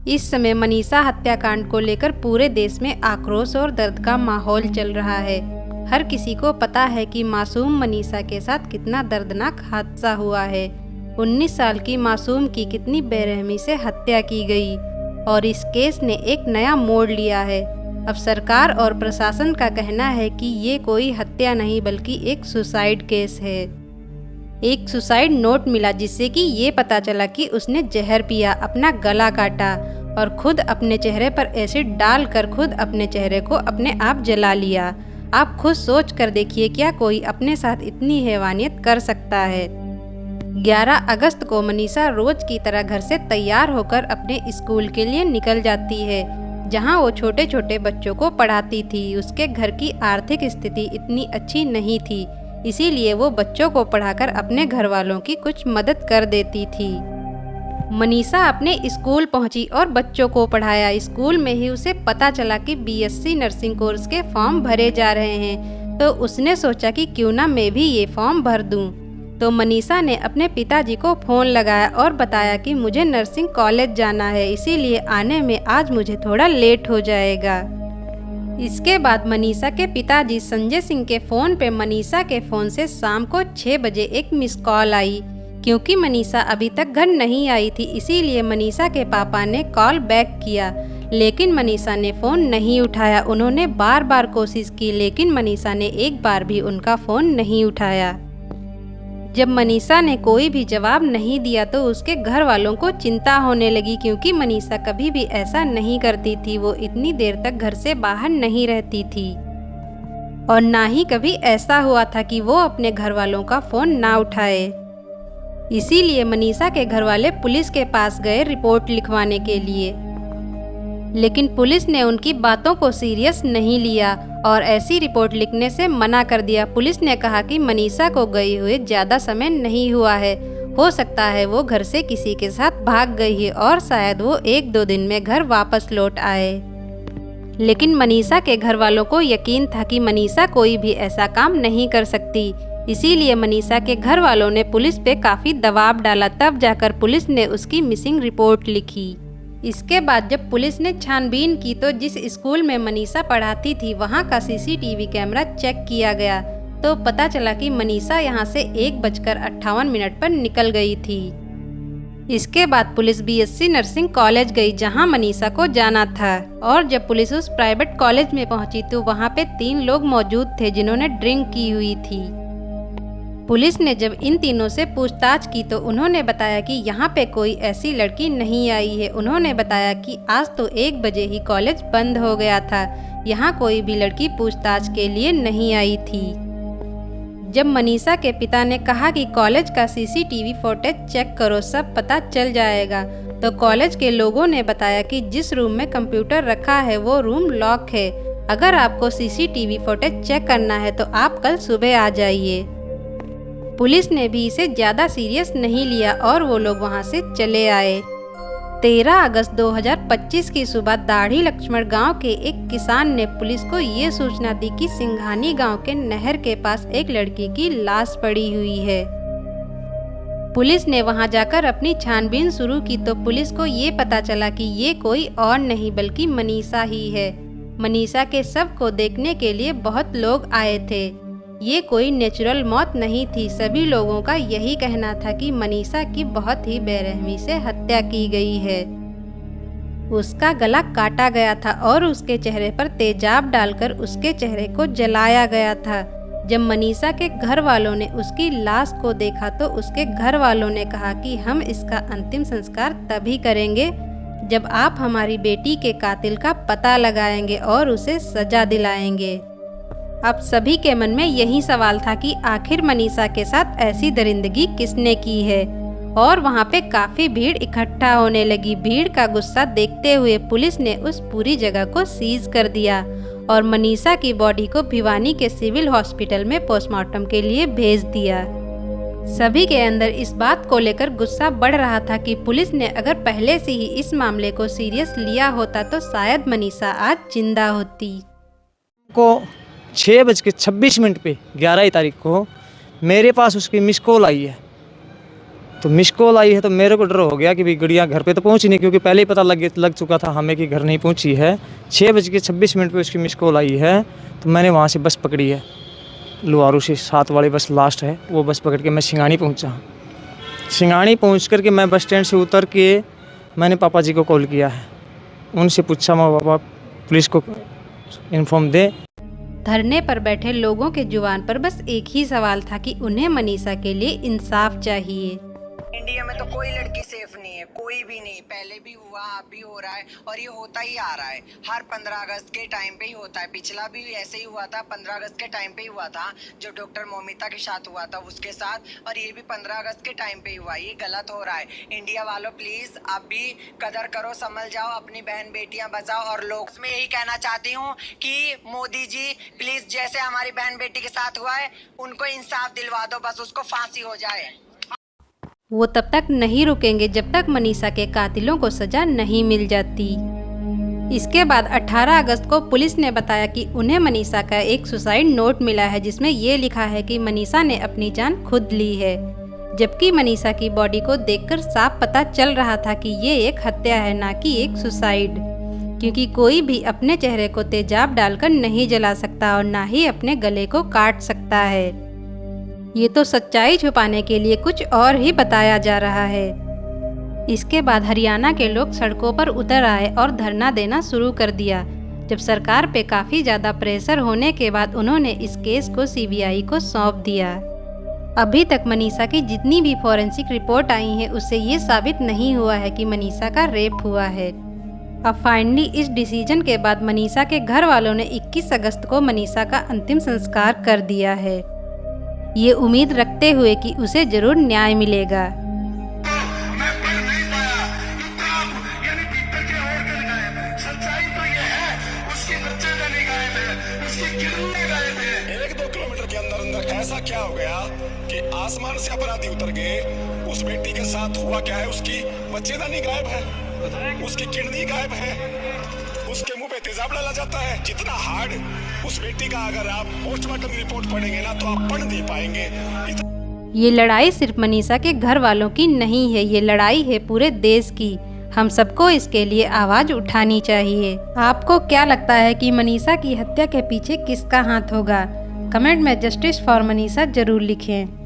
इस समय मनीषा हत्याकांड को लेकर पूरे देश में आक्रोश और दर्द का माहौल चल रहा है। हर किसी को पता है कि मासूम मनीषा के साथ कितना दर्दनाक हादसा हुआ है। 19 साल की मासूम की कितनी बेरहमी से हत्या की गई और इस केस ने एक नया मोड़ लिया है। अब सरकार और प्रशासन का कहना है कि ये कोई हत्या नहीं बल्कि एक सुसाइड केस है। एक सुसाइड नोट मिला जिससे कि ये पता चला कि उसने जहर पिया, अपना गला काटा और खुद अपने चेहरे पर एसिड डालकर खुद अपने चेहरे को अपने आप जला लिया। आप खुद सोच कर देखिए, क्या कोई अपने साथ इतनी हैवानियत कर सकता है। 11 अगस्त को मनीषा रोज की तरह घर से तैयार होकर अपने स्कूल के लिए निकल जाती है, जहां वो छोटे छोटे बच्चों को पढ़ाती थी। उसके घर की आर्थिक स्थिति इतनी अच्छी नहीं थी, इसीलिए वो बच्चों को पढ़ाकर अपने घर वालों की कुछ मदद कर देती थी। मनीषा अपने स्कूल पहुंची और बच्चों को पढ़ाया। स्कूल में ही उसे पता चला कि बीएससी नर्सिंग कोर्स के फॉर्म भरे जा रहे हैं, तो उसने सोचा कि क्यों ना मैं भी ये फॉर्म भर दूं। तो मनीषा ने अपने पिताजी को फ़ोन लगाया और बताया कि मुझे नर्सिंग कॉलेज जाना है, इसीलिए आने में आज मुझे थोड़ा लेट हो जाएगा। इसके बाद मनीषा के पिताजी संजय सिंह के फ़ोन पे मनीषा के फ़ोन से शाम को 6 बजे एक मिस कॉल आई। क्योंकि मनीषा अभी तक घर नहीं आई थी, इसीलिए मनीषा के पापा ने कॉल बैक किया, लेकिन मनीषा ने फ़ोन नहीं उठाया। उन्होंने बार बार कोशिश की, लेकिन मनीषा ने एक बार भी उनका फ़ोन नहीं उठाया। जब मनीषा ने कोई भी जवाब नहीं दिया तो उसके घर वालों को चिंता होने लगी, क्योंकि मनीषा कभी भी ऐसा नहीं करती थी। वो इतनी देर तक घर से बाहर नहीं रहती थी और ना ही कभी ऐसा हुआ था कि वो अपने घर वालों का फ़ोन ना उठाए। इसीलिए मनीषा के घर वाले पुलिस के पास गए रिपोर्ट लिखवाने के लिए, लेकिन पुलिस ने उनकी बातों को सीरियस नहीं लिया और ऐसी रिपोर्ट लिखने से मना कर दिया। पुलिस ने कहा कि मनीषा को गए हुए ज़्यादा समय नहीं हुआ है, हो सकता है वो घर से किसी के साथ भाग गई है और शायद वो 1-2 दिन में घर वापस लौट आए। लेकिन मनीषा के घर वालों को यकीन था कि मनीषा कोई भी ऐसा काम नहीं कर सकती, इसीलिए मनीषा के घर वालों ने पुलिस पे काफ़ी दबाव डाला। तब जाकर पुलिस ने उसकी मिसिंग रिपोर्ट लिखी। इसके बाद जब पुलिस ने छानबीन की तो जिस स्कूल में मनीषा पढ़ाती थी वहां का सीसीटीवी कैमरा चेक किया गया, तो पता चला कि मनीषा यहां से 1:58 पर निकल गई थी। इसके बाद पुलिस बीएससी नर्सिंग कॉलेज गई जहां मनीषा को जाना था, और जब पुलिस उस प्राइवेट कॉलेज में पहुंची तो वहां पे 3 लोग मौजूद थे जिन्होंने ड्रिंक की हुई थी। पुलिस ने जब इन तीनों से पूछताछ की तो उन्होंने बताया कि यहाँ पे कोई ऐसी लड़की नहीं आई है। उन्होंने बताया कि आज तो 1 बजे ही कॉलेज बंद हो गया था, यहाँ कोई भी लड़की पूछताछ के लिए नहीं आई थी। जब मनीषा के पिता ने कहा कि कॉलेज का सीसीटीवी फुटेज चेक करो, सब पता चल जाएगा, तो कॉलेज के लोगों ने बताया कि जिस रूम में कंप्यूटर रखा है वो रूम लॉक है। अगर आपको सीसीटीवी फुटेज चेक करना है तो आप कल सुबह आ जाइए। पुलिस ने भी इसे ज़्यादा सीरियस नहीं लिया और वो लोग वहाँ से चले आए। 13 अगस्त 2025 की सुबह दाढ़ी लक्ष्मण गांव के एक किसान ने पुलिस को ये सूचना दी कि सिंघानी गांव के नहर के पास एक लड़की की लाश पड़ी हुई है। पुलिस ने वहां जाकर अपनी छानबीन शुरू की तो पुलिस को ये पता चला कि ये कोई और नहीं बल्कि मनीषा ही है। मनीषा के शव को देखने के लिए बहुत लोग आए थे। ये कोई नेचुरल मौत नहीं थी। सभी लोगों का यही कहना था कि मनीषा की बहुत ही बेरहमी से हत्या की गई है। उसका गला काटा गया था और उसके चेहरे पर तेजाब डालकर उसके चेहरे को जलाया गया था। जब मनीषा के घर वालों ने उसकी लाश को देखा तो उसके घर वालों ने कहा कि हम इसका अंतिम संस्कार तभी करेंगे जब आप हमारी बेटी के कातिल का पता लगाएंगे और उसे सजा दिलाएंगे। अब सभी के मन में यही सवाल था कि आखिर मनीषा के साथ ऐसी दरिंदगी किसने की है, और वहाँ पे काफ़ी भीड़ इकट्ठा होने लगी। भीड़ का गुस्सा देखते हुए पुलिस ने उस पूरी जगह को सीज कर दिया और मनीषा की बॉडी को भिवानी के सिविल हॉस्पिटल में पोस्टमार्टम के लिए भेज दिया। सभी के अंदर इस बात को लेकर गुस्सा बढ़ रहा था कि पुलिस ने अगर पहले से ही इस मामले को सीरियस लिया होता तो शायद मनीषा आज जिंदा होती। को 6:26 पे 11 तारीख को मेरे पास उसकी मिस कॉल आई है तो मिस कॉल आई है तो मेरे को डर हो गया कि भाई गुड़िया घर पे तो पहुंची नहीं, क्योंकि पहले ही पता लग चुका था हमें कि घर नहीं पहुंची है। 6:26 पे उसकी मिस कॉल आई है, तो मैंने वहाँ से बस पकड़ी है, लुहारू से 7 वाली बस लास्ट है, वो बस पकड़ के मैं सिंगानी पहुँचा। सिंगानी पहुँच कर के मैं बस स्टैंड से उतर के मैंने पापा जी को कॉल किया है, उनसे पूछा मैं पापा पुलिस को इन्फॉर्म दे। धरने पर बैठे लोगों के जुबान पर बस एक ही सवाल था कि उन्हें मनीषा के लिए इंसाफ चाहिए। इंडिया में तो कोई लड़की सेफ नहीं है, कोई भी नहीं। पहले भी हुआ, अब भी हो रहा है और ये होता ही आ रहा है। हर 15 अगस्त के टाइम पे ही होता है। पिछला भी ऐसे ही हुआ था, 15 अगस्त के टाइम पे ही हुआ था, जो डॉक्टर मोमिता के साथ हुआ था उसके साथ, और ये भी 15 अगस्त के टाइम पे ही हुआ। ये गलत हो रहा है। इंडिया वालों प्लीज आप भी कदर करो, समझ जाओ, अपनी बहन बेटियां बचाओ। और लोग मैं यही कहना चाहती हूँ कि मोदी जी प्लीज जैसे हमारी बहन बेटी के साथ हुआ है उनको इंसाफ दिलवा दो, बस उसको फांसी हो जाए। वो तब तक नहीं रुकेंगे जब तक मनीषा के कातिलों को सजा नहीं मिल जाती। इसके बाद 18 अगस्त को पुलिस ने बताया कि उन्हें मनीषा का एक सुसाइड नोट मिला है, जिसमें ये लिखा है कि मनीषा ने अपनी जान खुद ली है। जबकि मनीषा की बॉडी को देखकर साफ पता चल रहा था कि ये एक हत्या है, ना कि एक सुसाइड, क्योंकि कोई भी अपने चेहरे को तेजाब डालकर नहीं जला सकता और ना ही अपने गले को काट सकता है। ये तो सच्चाई छुपाने के लिए कुछ और ही बताया जा रहा है। इसके बाद हरियाणा के लोग सड़कों पर उतर आए और धरना देना शुरू कर दिया। जब सरकार पे काफ़ी ज़्यादा प्रेशर होने के बाद उन्होंने इस केस को सीबीआई को सौंप दिया। अभी तक मनीषा की जितनी भी फॉरेंसिक रिपोर्ट आई है उससे ये साबित नहीं हुआ है कि मनीषा का रेप हुआ है। अब फाइनली इस डिसीजन के बाद मनीषा के घर वालों ने 21 अगस्त को मनीषा का अंतिम संस्कार कर दिया है, ये उम्मीद रखते हुए कि उसे जरूर न्याय मिलेगा। मैं पढ़ नहीं पाया, यानी भीतर के ऑर्गन गायब है। सच्चाई तो ये है, उसके बच्चे का नहीं गायब है, उसकी किडनी गायब है। 1-2 किलोमीटर के अंदर अंदर ऐसा क्या हो गया कि आसमान से अपराधी उतर गए। उस बेटी के साथ हुआ क्या है, उसकी बच्चेदानी गायब है, उसकी किडनी गायब है, उसके मुंह पे तेजाब डाला जाता है। जितना हार्ड उस बेटी का अगर आप पोस्टमार्टम रिपोर्ट पढ़ेंगे ना तो आप पढ़ नहीं पाएंगे। ये लड़ाई सिर्फ मनीषा के घर वालों की नहीं है, ये लड़ाई है पूरे देश की। हम सबको इसके लिए आवाज़ उठानी चाहिए। आपको क्या लगता है कि मनीषा की हत्या के पीछे किसका हाथ होगा? कमेंट में जस्टिस फॉर मनीषा जरूर लिखें।